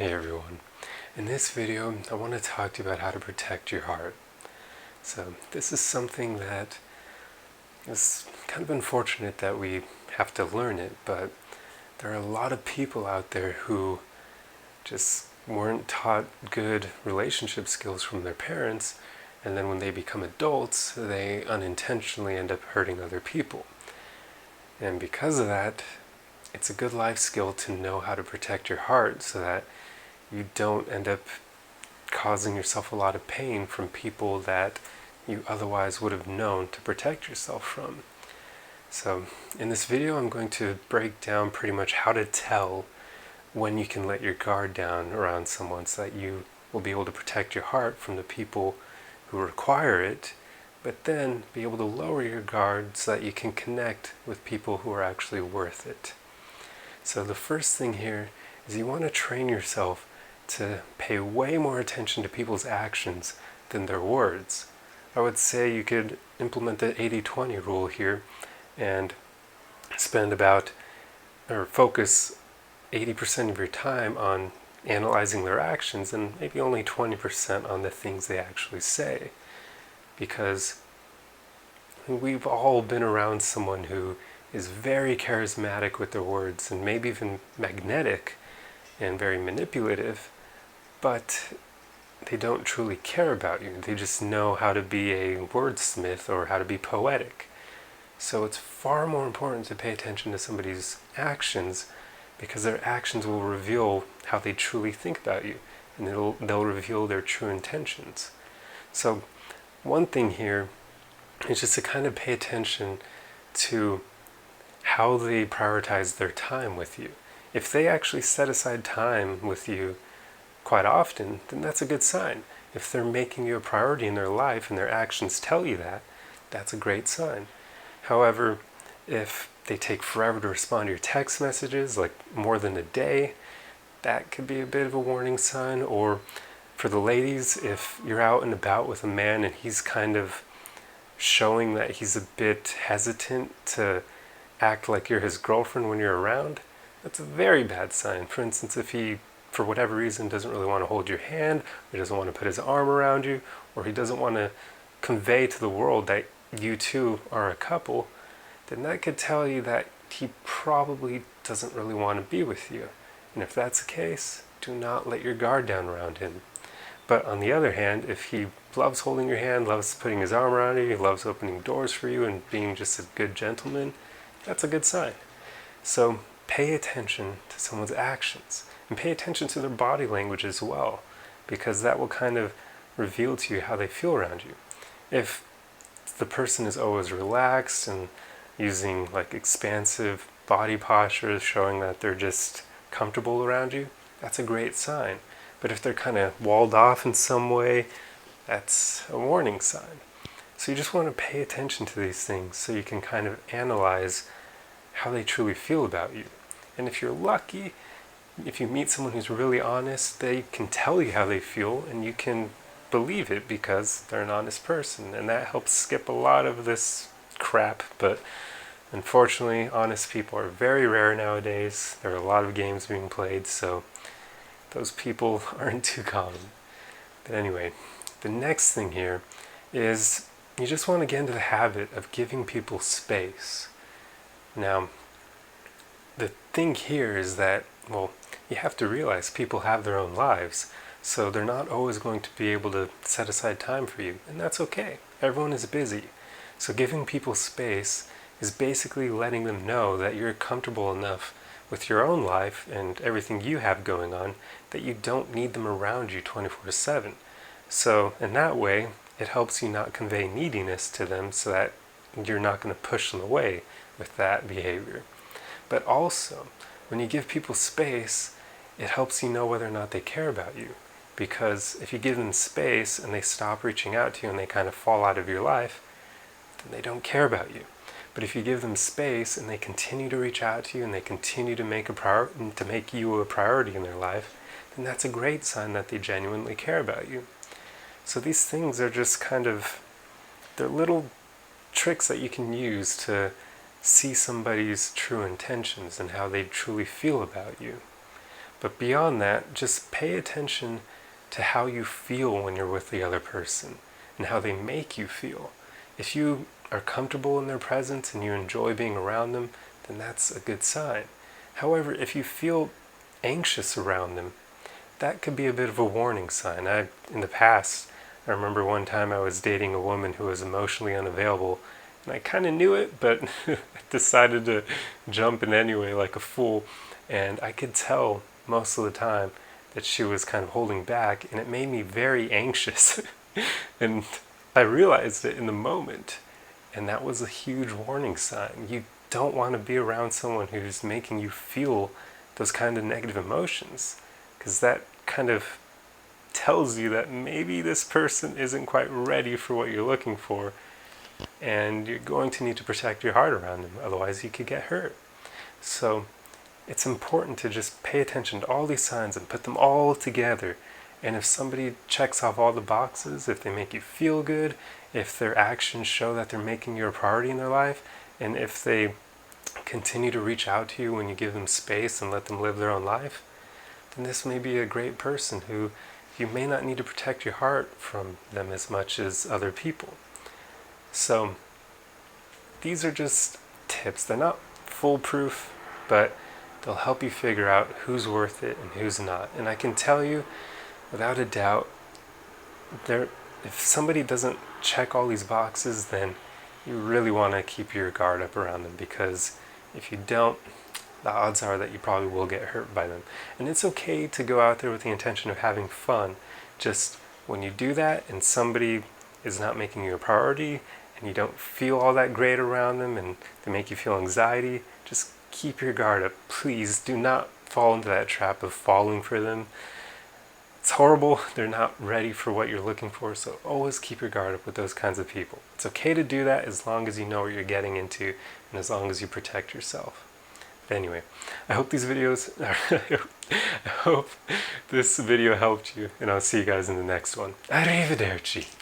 Hey everyone. In this video, I want to talk to you about how to protect your heart. So this is something that is kind of unfortunate that we have to learn it, but there are a lot of people out there who just weren't taught good relationship skills from their parents, and then when they become adults, they unintentionally end up hurting other people. And because of that, it's a good life skill to know how to protect your heart so that you don't end up causing yourself a lot of pain from people that you otherwise would have known to protect yourself from. So in this video, I'm going to break down pretty much how to tell when you can let your guard down around someone so that you will be able to protect your heart from the people who require it, but then be able to lower your guard so that you can connect with people who are actually worth it. So the first thing here is you want to train yourself to pay way more attention to people's actions than their words. I would say you could implement the 80-20 rule here and focus 80% of your time on analyzing their actions and maybe only 20% on the things they actually say. Because we've all been around someone who is very charismatic with their words and maybe even magnetic and very manipulative, but they don't truly care about you. They just know how to be a wordsmith or how to be poetic. So it's far more important to pay attention to somebody's actions, because their actions will reveal how they truly think about you, and they'll reveal their true intentions. So one thing here is just to kind of pay attention to how they prioritize their time with you. If they actually set aside time with you quite often, then that's a good sign. If they're making you a priority in their life and their actions tell you that, that's a great sign. However, if they take forever to respond to your text messages, like more than a day, that could be a bit of a warning sign. Or for the ladies, if you're out and about with a man and he's kind of showing that he's a bit hesitant to act like you're his girlfriend when you're around, that's a very bad sign. For instance, if he, for whatever reason, doesn't really want to hold your hand, or he doesn't want to put his arm around you, or he doesn't want to convey to the world that you two are a couple, then that could tell you that he probably doesn't really want to be with you. And if that's the case, do not let your guard down around him. But on the other hand, if he loves holding your hand, loves putting his arm around you, he loves opening doors for you and being just a good gentleman, that's a good sign. So pay attention to someone's actions and pay attention to their body language as well, because that will kind of reveal to you how they feel around you. If the person is always relaxed and using like expansive body postures, showing that they're just comfortable around you, that's a great sign. But if they're kind of walled off in some way, that's a warning sign. So you just want to pay attention to these things so you can kind of analyze how they truly feel about you. And if you're lucky, if you meet someone who's really honest, they can tell you how they feel and you can believe it because they're an honest person. And that helps skip a lot of this crap. But unfortunately, honest people are very rare nowadays. There are a lot of games being played, so those people aren't too common. But anyway, the next thing here is you just want to get into the habit of giving people space. Now, the thing here is that, well, you have to realize people have their own lives, so they're not always going to be able to set aside time for you, and that's okay. Everyone is busy. So giving people space is basically letting them know that you're comfortable enough with your own life and everything you have going on that you don't need them around you 24/7. So in that way, it helps you not convey neediness to them so that you're not going to push them away with that behavior. But also, when you give people space, it helps you know whether or not they care about you. Because if you give them space and they stop reaching out to you and they kind of fall out of your life, then they don't care about you. But if you give them space and they continue to reach out to you and they continue to make you a priority in their life, then that's a great sign that they genuinely care about you. So these things are just they're little tricks that you can use to see somebody's true intentions and how they truly feel about you. But beyond that, just pay attention to how you feel when you're with the other person and how they make you feel. If you are comfortable in their presence and you enjoy being around them, then that's a good sign. However, if you feel anxious around them, that could be a bit of a warning sign. In the past, I remember one time I was dating a woman who was emotionally unavailable, and I kind of knew it, but decided to jump in anyway like a fool. And I could tell most of the time that she was kind of holding back, and it made me very anxious. And I realized it in the moment, and that was a huge warning sign. You don't want to be around someone who's making you feel those kind of negative emotions, because that kind of tells you that maybe this person isn't quite ready for what you're looking for, and you're going to need to protect your heart around them, otherwise you could get hurt. So it's important to just pay attention to all these signs and put them all together. And if somebody checks off all the boxes, if they make you feel good, if their actions show that they're making you a priority in their life, and if they continue to reach out to you when you give them space and let them live their own life, then this may be a great person who you may not need to protect your heart from them as much as other people. So these are just tips. They're not foolproof, but they'll help you figure out who's worth it and who's not. And I can tell you, without a doubt, if somebody doesn't check all these boxes, then you really want to keep your guard up around them, because if you don't, the odds are that you probably will get hurt by them. And it's okay to go out there with the intention of having fun. Just when you do that and somebody is not making you a priority and you don't feel all that great around them and they make you feel anxiety, just keep your guard up. Please do not fall into that trap of falling for them. It's horrible. They're not ready for what you're looking for, so always keep your guard up with those kinds of people. It's okay to do that as long as you know what you're getting into and as long as you protect yourself. But anyway, I hope this video helped you, and I'll see you guys in the next one. Arrivederci.